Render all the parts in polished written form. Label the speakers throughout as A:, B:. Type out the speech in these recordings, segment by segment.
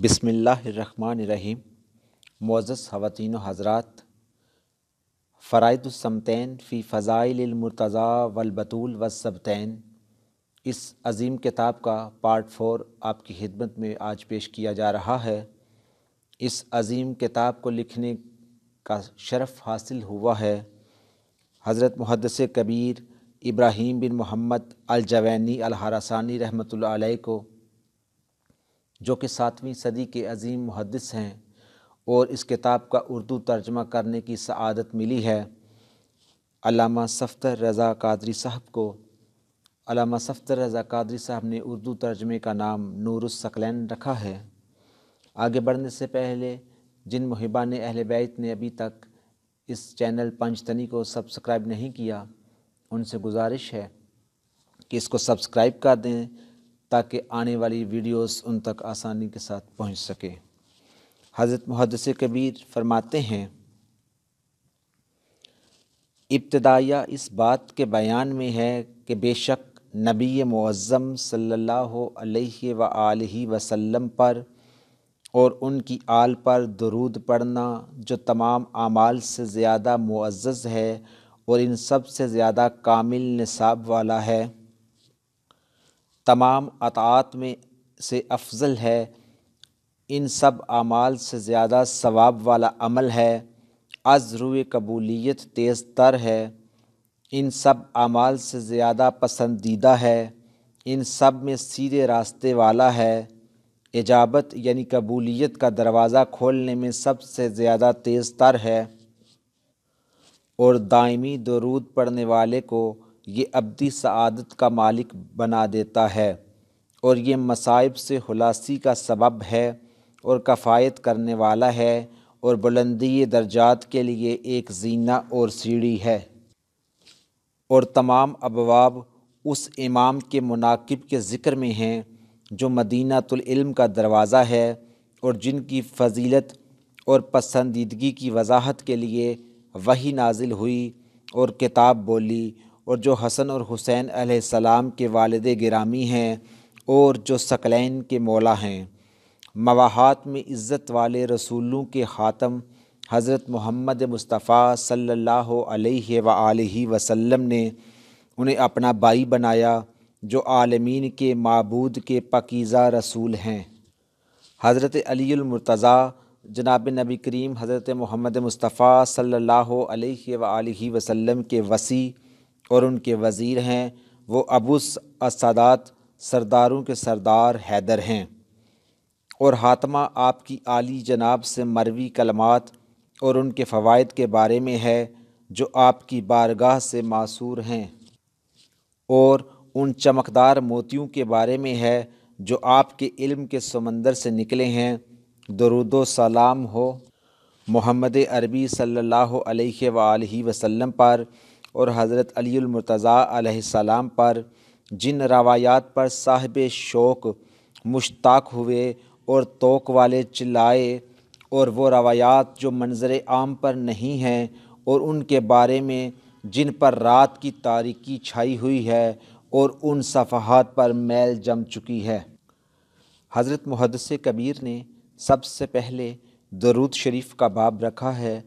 A: بسم اللہ الرحمن الرحیم۔ معزز خواتین و حضرات، فرائض الصمتین فی فضائل المرتضیٰ والبطول والسبتین، اس عظیم کتاب کا پارٹ 4 آپ کی خدمت میں آج پیش کیا جا رہا ہے۔ اس عظیم کتاب کو لکھنے کا شرف حاصل ہوا ہے حضرت محدث کبیر ابراہیم بن محمد الجوینی الخراسانی رحمۃ اللہ علیہ کو، جو کہ 7ویں صدی کے عظیم محدث ہیں، اور اس کتاب کا اردو ترجمہ کرنے کی سعادت ملی ہے علامہ صفدر رضا قادری صاحب کو۔ علامہ صفدر رضا قادری صاحب نے اردو ترجمے کا نام نور الثقلین رکھا ہے۔ آگے بڑھنے سے پہلے جن محبان اہل بیت نے ابھی تک اس چینل پنجتنی کو سبسکرائب نہیں کیا، ان سے گزارش ہے کہ اس کو سبسکرائب کر دیں تاکہ آنے والی ویڈیوز ان تک آسانی کے ساتھ پہنچ سکے۔ حضرت محدث کبیر فرماتے ہیں، ابتدائیہ اس بات کے بیان میں ہے کہ بے شک نبی معظم صلی اللہ علیہ وآلہ وسلم پر اور ان کی آل پر درود پڑھنا جو تمام اعمال سے زیادہ معزز ہے اور ان سب سے زیادہ کامل نصاب والا ہے، تمام اطاعت میں سے افضل ہے، ان سب اعمال سے زیادہ ثواب والا عمل ہے، از روئے قبولیت تیز تر ہے، ان سب اعمال سے زیادہ پسندیدہ ہے، ان سب میں سیدھے راستے والا ہے، اجابت یعنی قبولیت کا دروازہ کھولنے میں سب سے زیادہ تیز تر ہے، اور دائمی درود پڑھنے والے کو یہ ابدی سعادت کا مالک بنا دیتا ہے، اور یہ مصائب سے خلاصی کا سبب ہے، اور کفایت کرنے والا ہے، اور بلندی درجات کے لیے ایک زینہ اور سیڑھی ہے، اور تمام ابواب اس امام کے مناقب کے ذکر میں ہیں جو مدینۃ العلم کا دروازہ ہے، اور جن کی فضیلت اور پسندیدگی کی وضاحت کے لیے وحی نازل ہوئی اور کتاب بولی، اور جو حسن اور حسین علیہ السلام کے والد گرامی ہیں، اور جو ثقلین کے مولا ہیں۔ مواحات میں عزت والے رسولوں کے خاتم حضرت محمد مصطفیٰ صلی اللہ علیہ وآلہ وسلم نے انہیں اپنا بھائی بنایا، جو عالمین کے معبود کے پاکیزہ رسول ہیں۔ حضرت علی المرتضیٰ جناب نبی کریم حضرت محمد مصطفیٰ صلی اللہ علیہ وآلہ وسلم کے وصی اور ان کے وزیر ہیں۔ وہ ابو السادات سرداروں کے سردار حیدر ہیں، اور حاتمہ آپ کی عالی جناب سے مروی کلمات اور ان کے فوائد کے بارے میں ہے جو آپ کی بارگاہ سے ماثور ہیں، اور ان چمکدار موتیوں کے بارے میں ہے جو آپ کے علم کے سمندر سے نکلے ہیں۔ درود و سلام ہو محمد عربی صلی اللہ علیہ وآلہ وسلم پر اور حضرت علی المرتضیٰ علیہ السلام پر، جن روایات پر صاحب شوق مشتاق ہوئے اور توق والے چلائے، اور وہ روایات جو منظر عام پر نہیں ہیں، اور ان کے بارے میں جن پر رات کی تاریکی چھائی ہوئی ہے اور ان صفحات پر میل جم چکی ہے۔ حضرت محدث کبیر نے سب سے پہلے درود شریف کا باب رکھا ہے۔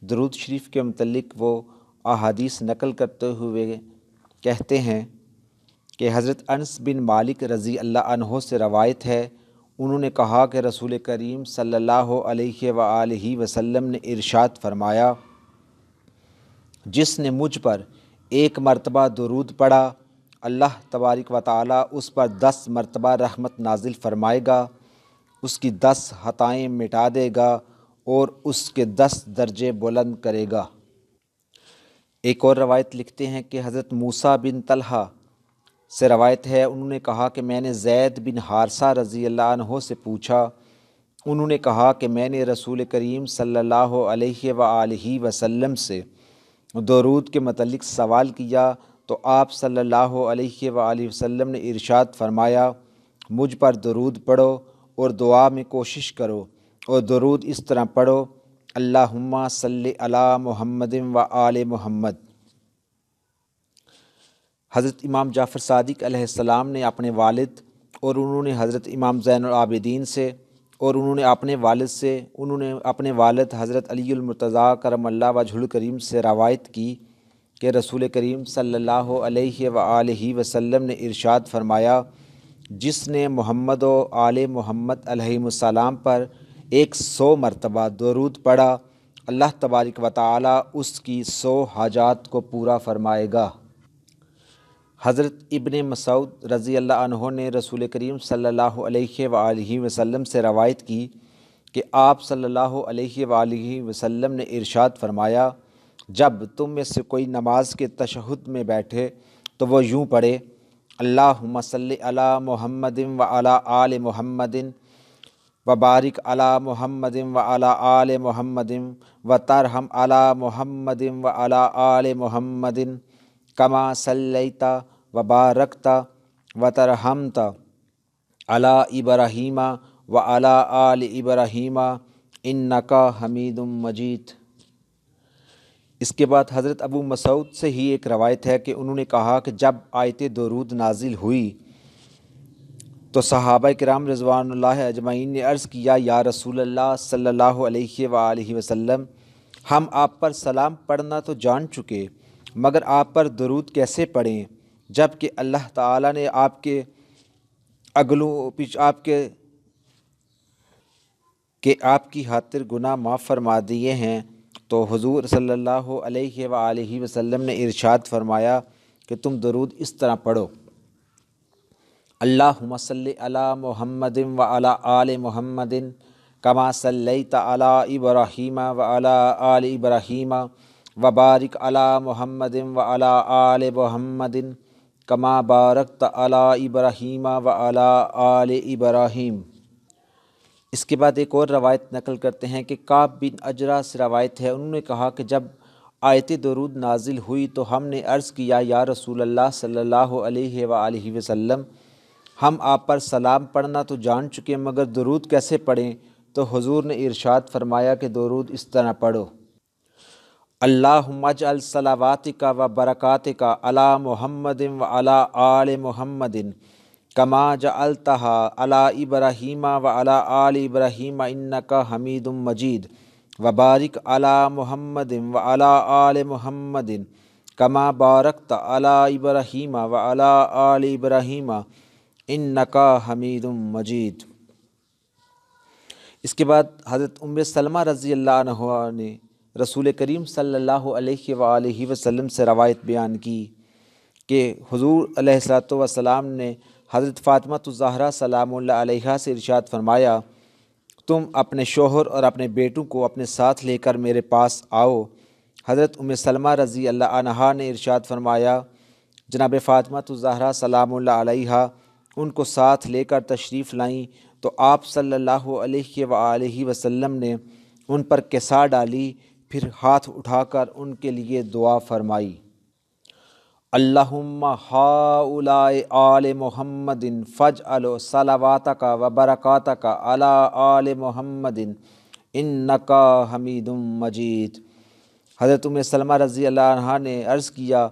A: درود شریف کے متعلق وہ احادیث نقل کرتے ہوئے کہتے ہیں کہ حضرت انس بن مالک رضی اللہ عنہ سے روایت ہے، انہوں نے کہا کہ رسول کریم صلی اللہ علیہ وآلہ وسلم نے ارشاد فرمایا، جس نے مجھ پر ایک مرتبہ درود پڑھا، اللہ تبارک و تعالیٰ اس پر 10 مرتبہ رحمت نازل فرمائے گا، اس کی 10 خطائیں مٹا دے گا، اور اس کے 10 درجے بلند کرے گا۔ ایک اور روایت لکھتے ہیں کہ حضرت موسیٰ بن طلحہ سے روایت ہے، انہوں نے کہا کہ میں نے زید بن حارثہ رضی اللہ عنہ سے پوچھا، انہوں نے کہا کہ میں نے رسول کریم صلی اللہ علیہ وآلہ وسلم سے درود کے متعلق سوال کیا، تو آپ صلی اللہ علیہ وآلہ وسلم نے ارشاد فرمایا، مجھ پر درود پڑھو اور دعا میں کوشش کرو، اور درود اس طرح پڑھو، اللہم صلی علی محمد و آل محمد۔ حضرت امام جعفر صادق علیہ السلام نے اپنے والد اور انہوں نے حضرت امام زین العابدین سے اور انہوں نے اپنے والد حضرت علی المرتضیٰ کرم اللہ وجہہ الکریم سے روایت کی کہ رسول کریم صلی اللہ علیہ وآلہ وسلم نے ارشاد فرمایا، جس نے محمد و آل محمد علیہ السلام پر 100 مرتبہ درود پڑھا، اللہ تبارک و تعالی اس کی 100 حاجات کو پورا فرمائے گا۔ حضرت ابن مسعود رضی اللہ عنہ نے رسول کریم صلی اللہ علیہ وآلہ وسلم سے روایت کی کہ آپ صلی اللہ علیہ وآلہ وسلم نے ارشاد فرمایا، جب تم میں سے کوئی نماز کے تشہد میں بیٹھے تو وہ یوں پڑھے، اللہم صلی علی محمد وعلی آل محمد وبارک علی محمد وعلی آل محمد وترحم علی محمد وعلی آل محمد کما صلیت وبارکت وترحمت علی ابراہیم وعلی آل ابراہیم انک حمید مجید۔ اس کے بعد حضرت ابو مسعود سے ہی ایک روایت ہے کہ انہوں نے کہا کہ جب آیت درود نازل ہوئی تو صحابہ کرام رضوان اللہ اجمعین نے عرض کیا، یا رسول اللہ صلی اللہ علیہ وآلہ وسلم، ہم آپ پر سلام پڑھنا تو جان چکے، مگر آپ پر درود کیسے پڑھیں، جب کہ اللہ تعالیٰ نے آپ کے آپ کی خاطر گناہ معاف فرما دیے ہیں۔ تو حضور صلی اللہ علیہ وآلہ وسلم نے ارشاد فرمایا کہ تم درود اس طرح پڑھو، اللہم صلی علی محمد وعلی آل محمد کما صلیت علی ابراہیم وعلی آل ابراہیم وبارک علی محمد وعلی آل محمد کما بارکت علی ابراہیم وعلی آل ابراہیم۔ اس کے بعد ایک اور روایت نقل کرتے ہیں کہ کعب بن اجرا سے روایت ہے، انہوں نے کہا کہ جب آیت درود نازل ہوئی تو ہم نے عرض کیا، یا رسول اللہ صلی اللہ علیہ وآلہ وسلم، ہم آپ پر سلام پڑھنا تو جان چکے مگر درود کیسے پڑھیں؟ تو حضور نے ارشاد فرمایا کہ درود اس طرح پڑھو، اللہم اجعل صلواتک و برکاتک علی محمد وعلی آل محمد کما جعلتها علی ابراہیم وعلی آل ابراہیم انک حمید مجید وبارک علی محمد وعلی آل محمد کما بارکت علی ابراہیم وعلی آل ابراہیم انک حمید مجید۔ اس کے بعد حضرت ام سلمہ رضی اللہ عنہ نے رسول کریم صلی اللہ علیہ وآلہ وسلم سے روایت بیان کی کہ حضور علیہ الصلوۃ والسلام نے حضرت فاطمہ الزہرا سلام اللہ علیہا سے ارشاد فرمایا، تم اپنے شوہر اور اپنے بیٹوں کو اپنے ساتھ لے کر میرے پاس آؤ۔ حضرت ام سلمہ رضی اللہ عنہا نے ارشاد فرمایا، جناب فاطمہ الزہرا سلام اللہ علیہا ان کو ساتھ لے کر تشریف لائیں تو آپ صلی اللہ علیہ وآلہ وسلم نے ان پر کسا ڈالی، پھر ہاتھ اٹھا کر ان کے لیے دعا فرمائی، اللہم ہؤلاء آل محمد فاجعل صلواتک و برکاتک علی آل محمد انک حمید مجید۔ حضرت ام سلمہ رضی اللہ عنہا نے عرض کیا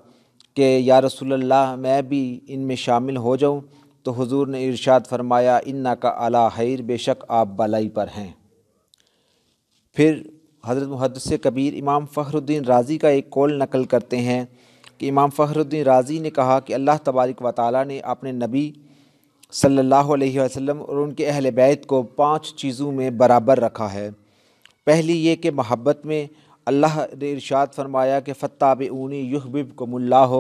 A: کہ یا رسول اللہ، میں بھی ان میں شامل ہو جاؤں؟ تو حضور نے ارشاد فرمایا، انک علی خیر، بے شک آپ بھلائی پر ہیں۔ پھر حضرت محدث کبیر امام فخر الدین رازی کا ایک قول نقل کرتے ہیں کہ امام فخر الدین رازی نے کہا کہ اللہ تبارک و تعالیٰ نے اپنے نبی صلی اللہ علیہ وسلم اور ان کے اہل بیت کو 5 چیزوں میں برابر رکھا ہے۔ پہلی یہ کہ محبت میں اللہ نے ارشاد فرمایا کہ فاتبعونی یحببکم اللہ،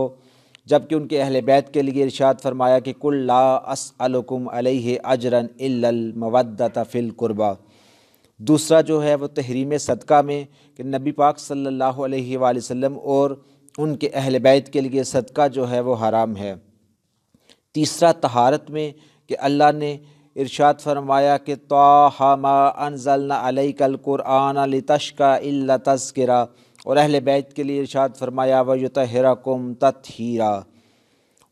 A: جبکہ ان کے اہل بیت کے لیے ارشاد فرمایا کہ قل لا اسألکم علیہ اجرا الا المودۃ فی القربی۔ دوسرا جو ہے وہ تحریم صدقہ میں کہ نبی پاک صلی اللہ علیہ وآلہ وسلم اور ان کے اہل بیت کے لیے صدقہ جو ہے وہ حرام ہے۔ تیسرا طہارت میں کہ اللہ نے ارشاد فرمایا کہ طٰہٰ ما انزلنا علیک القرآن لتشقیٰ الا تذکرہ، اور اہل بیت کے لیے ارشاد فرمایا ویطہرکم تطہیرا۔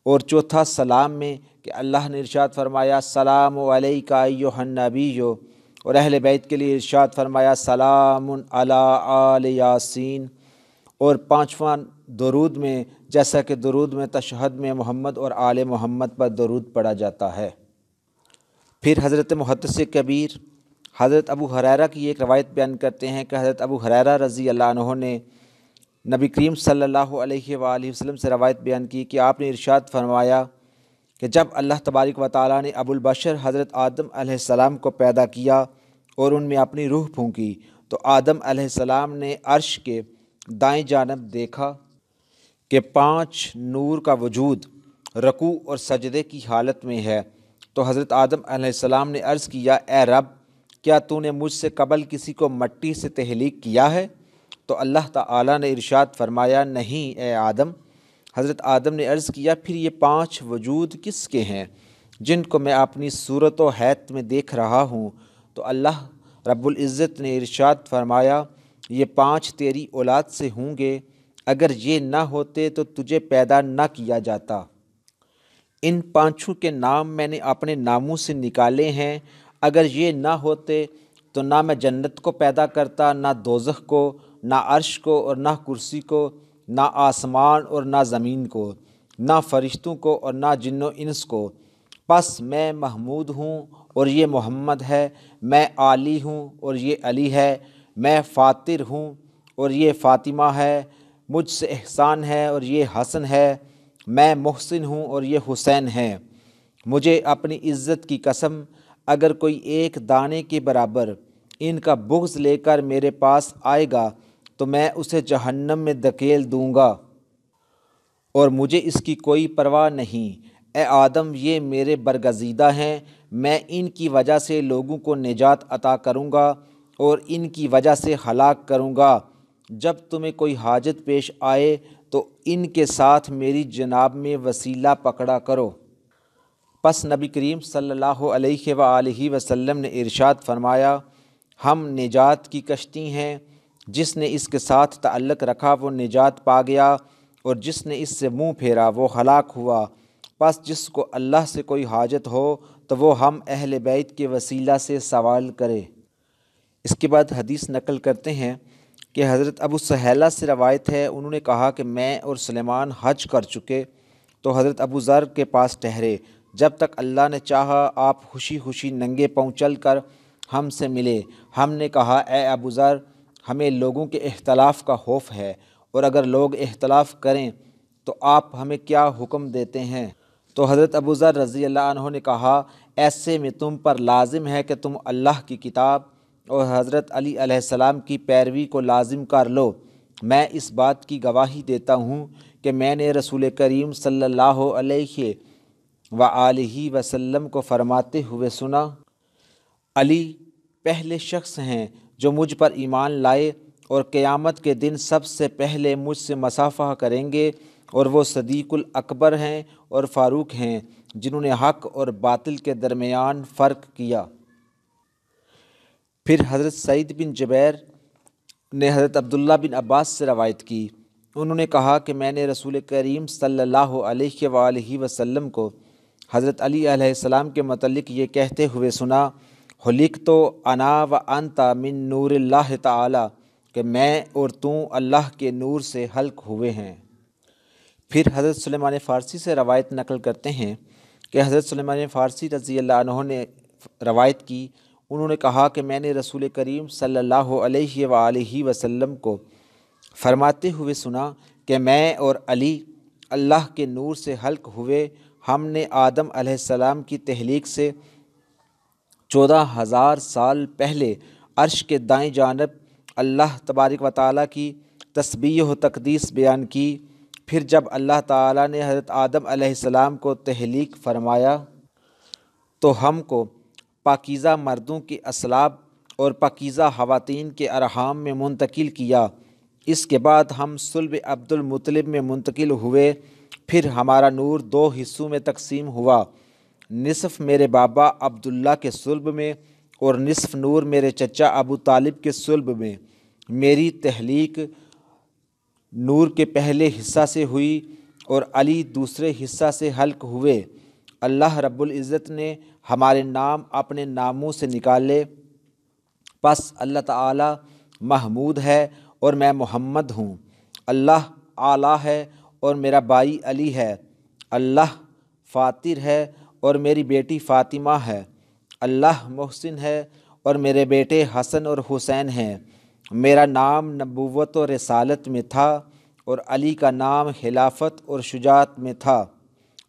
A: اور چوتھا سلام میں کہ اللہ نے ارشاد فرمایا السلام علیک ایھا النبی، اور اہل بیت کے لیے ارشاد فرمایا سلام علی آل یاسین۔ اور پانچواں درود میں، جیسا کہ درود میں تشہد میں محمد اور آل محمد پر درود پڑھا جاتا ہے۔ پھر حضرت محدث کبیر حضرت ابو ہریرہ کی ایک روایت بیان کرتے ہیں کہ حضرت ابو ہریرہ رضی اللہ عنہ نے نبی کریم صلی اللہ علیہ وآلہ وسلم سے روایت بیان کی کہ آپ نے ارشاد فرمایا کہ جب اللہ تبارک و تعالیٰ نے ابو البشر حضرت آدم علیہ السلام کو پیدا کیا اور ان میں اپنی روح پھونکی تو آدم علیہ السلام نے عرش کے دائیں جانب دیکھا کہ 5 نور کا وجود رکوع اور سجدے کی حالت میں ہے۔ تو حضرت آدم علیہ السلام نے عرض کیا، اے رب، کیا تو نے مجھ سے قبل کسی کو مٹی سے تخلیق کیا ہے؟ تو اللہ تعالیٰ نے ارشاد فرمایا، نہیں اے آدم۔ حضرت آدم نے عرض کیا، پھر یہ 5 وجود کس کے ہیں جن کو میں اپنی صورت و حیت میں دیکھ رہا ہوں؟ تو اللہ رب العزت نے ارشاد فرمایا، یہ 5 تیری اولاد سے ہوں گے، اگر یہ نہ ہوتے تو تجھے پیدا نہ کیا جاتا۔ ان 5 کے نام میں نے اپنے ناموں سے نکالے ہیں، اگر یہ نہ ہوتے تو نہ میں جنت کو پیدا کرتا، نہ دوزخ کو، نہ عرش کو اور نہ کرسی کو، نہ آسمان اور نہ زمین کو، نہ فرشتوں کو اور نہ جن و انس کو۔ پس میں محمود ہوں اور یہ محمد ہے، میں علی ہوں اور یہ علی ہے، میں فاطر ہوں اور یہ فاطمہ ہے، مجھ سے احسان ہے اور یہ حسن ہے، میں محسن ہوں اور یہ حسین ہے۔ مجھے اپنی عزت کی قسم، اگر کوئی ایک دانے کے برابر ان کا بغض لے کر میرے پاس آئے گا تو میں اسے جہنم میں دھکیل دوں گا اور مجھے اس کی کوئی پرواہ نہیں۔ اے آدم، یہ میرے برگزیدہ ہیں، میں ان کی وجہ سے لوگوں کو نجات عطا کروں گا اور ان کی وجہ سے ہلاک کروں گا۔ جب تمہیں کوئی حاجت پیش آئے تو ان کے ساتھ میری جناب میں وسیلہ پکڑا کرو۔ پس نبی کریم صلی اللہ علیہ وآلہ وسلم نے ارشاد فرمایا، ہم نجات کی کشتی ہیں، جس نے اس کے ساتھ تعلق رکھا وہ نجات پا گیا اور جس نے اس سے منہ پھیرا وہ ہلاک ہوا۔ پس جس کو اللہ سے کوئی حاجت ہو تو وہ ہم اہل بیت کے وسیلہ سے سوال کرے۔ اس کے بعد حدیث نقل کرتے ہیں کہ حضرت ابو سہیلہ سے روایت ہے، انہوں نے کہا کہ میں اور سلیمان حج کر چکے تو حضرت ابو ذر کے پاس ٹھہرے، جب تک اللہ نے چاہا آپ خوشی خوشی ننگے پاؤں چل کر ہم سے ملے۔ ہم نے کہا، اے ابو ذر، ہمیں لوگوں کے اختلاف کا خوف ہے، اور اگر لوگ اختلاف کریں تو آپ ہمیں کیا حکم دیتے ہیں؟ تو حضرت ابو ذر رضی اللہ عنہ نے کہا، ایسے میں تم پر لازم ہے کہ تم اللہ کی کتاب اور حضرت علی علیہ السلام کی پیروی کو لازم کر لو۔ میں اس بات کی گواہی دیتا ہوں کہ میں نے رسول کریم صلی اللہ علیہ وآلہ وسلم کو فرماتے ہوئے سنا، علی پہلے شخص ہیں جو مجھ پر ایمان لائے اور قیامت کے دن سب سے پہلے مجھ سے مصافحہ کریں گے، اور وہ صدیق الاکبر ہیں اور فاروق ہیں جنہوں نے حق اور باطل کے درمیان فرق کیا۔ پھر حضرت سعید بن جبیر نے حضرت عبداللہ بن عباس سے روایت کی، انہوں نے کہا کہ میں نے رسول کریم صلی اللہ علیہ وآلہ وسلم کو حضرت علی علیہ السلام کے متعلق یہ کہتے ہوئے سنا، خلقت انا و انت من نور اللہ تعالی، کہ میں اور تو اللہ کے نور سے خلق ہوئے ہیں۔ پھر حضرت سلیمان فارسی سے روایت نقل کرتے ہیں کہ حضرت سلیمان فارسی رضی اللہ عنہ نے روایت کی، انہوں نے کہا کہ میں نے رسول کریم صلی اللہ علیہ وآلہ وسلم کو فرماتے ہوئے سنا کہ میں اور علی اللہ کے نور سے خلق ہوئے، ہم نے آدم علیہ السلام کی تخلیق سے 14,000 سال پہلے عرش کے دائیں جانب اللہ تبارک و تعالیٰ کی تسبیح و تقدیس بیان کی۔ پھر جب اللہ تعالیٰ نے حضرت آدم علیہ السلام کو تخلیق فرمایا تو ہم کو پاکیزہ مردوں کے اصلاب اور پاکیزہ خواتین کے ارحام میں منتقل کیا۔ اس کے بعد ہم صلب عبد المطلب میں منتقل ہوئے، پھر ہمارا نور 2 حصوں میں تقسیم ہوا، نصف میرے بابا عبداللہ کے صلب میں اور نصف نور میرے چچا ابو طالب کے صلب میں۔ میری تخلیق نور کے پہلے حصہ سے ہوئی اور علی دوسرے حصہ سے خلق ہوئے۔ اللہ رب العزت نے ہمارے نام اپنے ناموں سے نکالے، پس اللہ تعالی محمود ہے اور میں محمد ہوں۔ اللہ اعلیٰ ہے اور میرا بھائی علی ہے۔ اللہ فاطر ہے اور میری بیٹی فاطمہ ہے۔ اللہ محسن ہے اور میرے بیٹے حسن اور حسین ہیں۔ میرا نام نبوت و رسالت میں تھا اور علی کا نام خلافت اور شجاعت میں تھا۔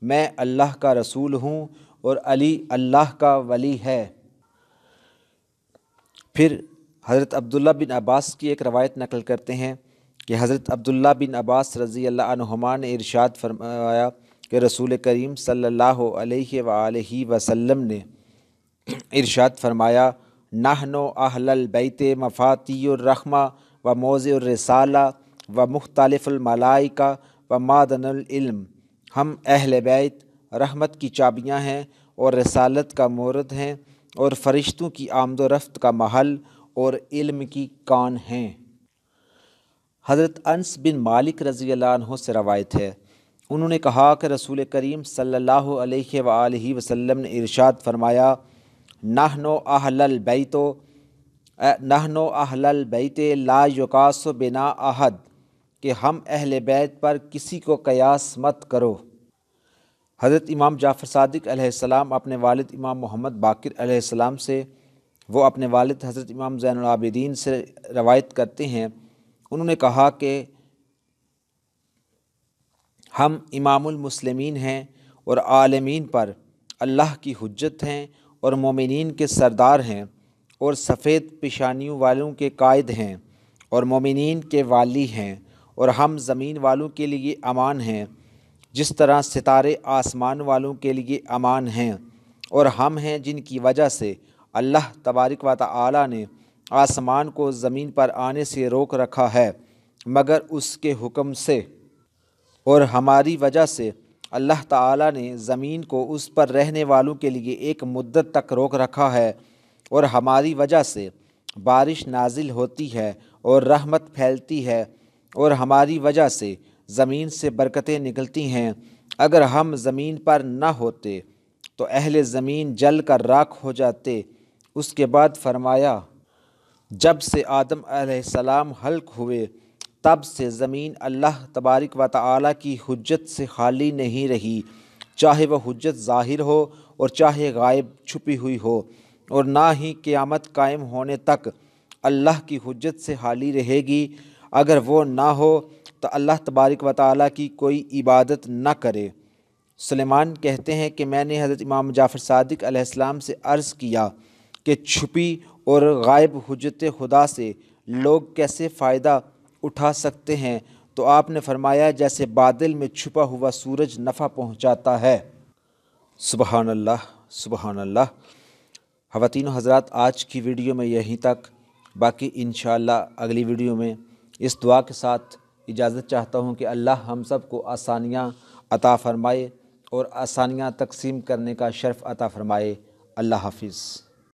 A: میں اللہ کا رسول ہوں اور علی اللہ کا ولی ہے۔ پھر حضرت عبداللہ بن عباس کی ایک روایت نقل کرتے ہیں کہ حضرت عبداللہ بن عباس رضی اللہ عنہما نے ارشاد فرمایا کہ رسول کریم صلی اللہ علیہ وآلہ وسلم نے ارشاد فرمایا، نحن اہل البیت مفاتیح الرحمہ و موضع الرسالہ و مختلف الملائکہ و معدن العلم۔ ہم اہل بیت رحمت کی چابیاں ہیں اور رسالت کا مورد ہیں اور فرشتوں کی آمد و رفت کا محل اور علم کی کان ہیں۔ حضرت انس بن مالک رضی اللہ عنہ سے روایت ہے، انہوں نے کہا کہ رسول کریم صلی اللہ علیہ وآلہ وسلم نے ارشاد فرمایا، نحن اہل البیت لا یقاس بنا احد، کہ ہم اہل بیت پر کسی کو قیاس مت کرو۔ حضرت امام جعفر صادق علیہ السلام اپنے والد امام محمد باقر علیہ السلام سے، وہ اپنے والد حضرت امام زین العابدین سے روایت کرتے ہیں، انہوں نے کہا کہ ہم امام المسلمین ہیں اور عالمین پر اللہ کی حجت ہیں اور مومنین کے سردار ہیں اور سفید پیشانیوں والوں کے قائد ہیں اور مومنین کے والی ہیں، اور ہم زمین والوں کے لیے امان ہیں جس طرح ستارے آسمان والوں کے لیے امان ہیں، اور ہم ہیں جن کی وجہ سے اللہ تبارک و تعالی نے آسمان کو زمین پر آنے سے روک رکھا ہے مگر اس کے حکم سے، اور ہماری وجہ سے اللہ تعالی نے زمین کو اس پر رہنے والوں کے لیے ایک مدت تک روک رکھا ہے، اور ہماری وجہ سے بارش نازل ہوتی ہے اور رحمت پھیلتی ہے، اور ہماری وجہ سے زمین سے برکتیں نکلتی ہیں۔ اگر ہم زمین پر نہ ہوتے تو اہل زمین جل کر راکھ ہو جاتے۔ اس کے بعد فرمایا، جب سے آدم علیہ السلام خلق ہوئے تب سے زمین اللہ تبارک و تعالی کی حجت سے خالی نہیں رہی، چاہے وہ حجت ظاہر ہو اور چاہے غائب چھپی ہوئی ہو، اور نہ ہی قیامت قائم ہونے تک اللہ کی حجت سے خالی رہے گی۔ اگر وہ نہ ہو تو اللہ تبارک و تعالی کی کوئی عبادت نہ کرے۔ سلیمان کہتے ہیں کہ میں نے حضرت امام جعفر صادق علیہ السلام سے عرض کیا کہ چھپی اور غائب حجت خدا سے لوگ کیسے فائدہ اٹھا سکتے ہیں؟ تو آپ نے فرمایا، جیسے بادل میں چھپا ہوا سورج نفع پہنچاتا ہے۔ سبحان اللہ، سبحان اللہ۔ خواتین و حضرات، آج کی ویڈیو میں یہیں تک، باقی انشاءاللہ اگلی ویڈیو میں اس دعا کے ساتھ اجازت چاہتا ہوں کہ اللہ ہم سب کو آسانیاں عطا فرمائے اور آسانیاں تقسیم کرنے کا شرف عطا فرمائے۔ اللہ حافظ۔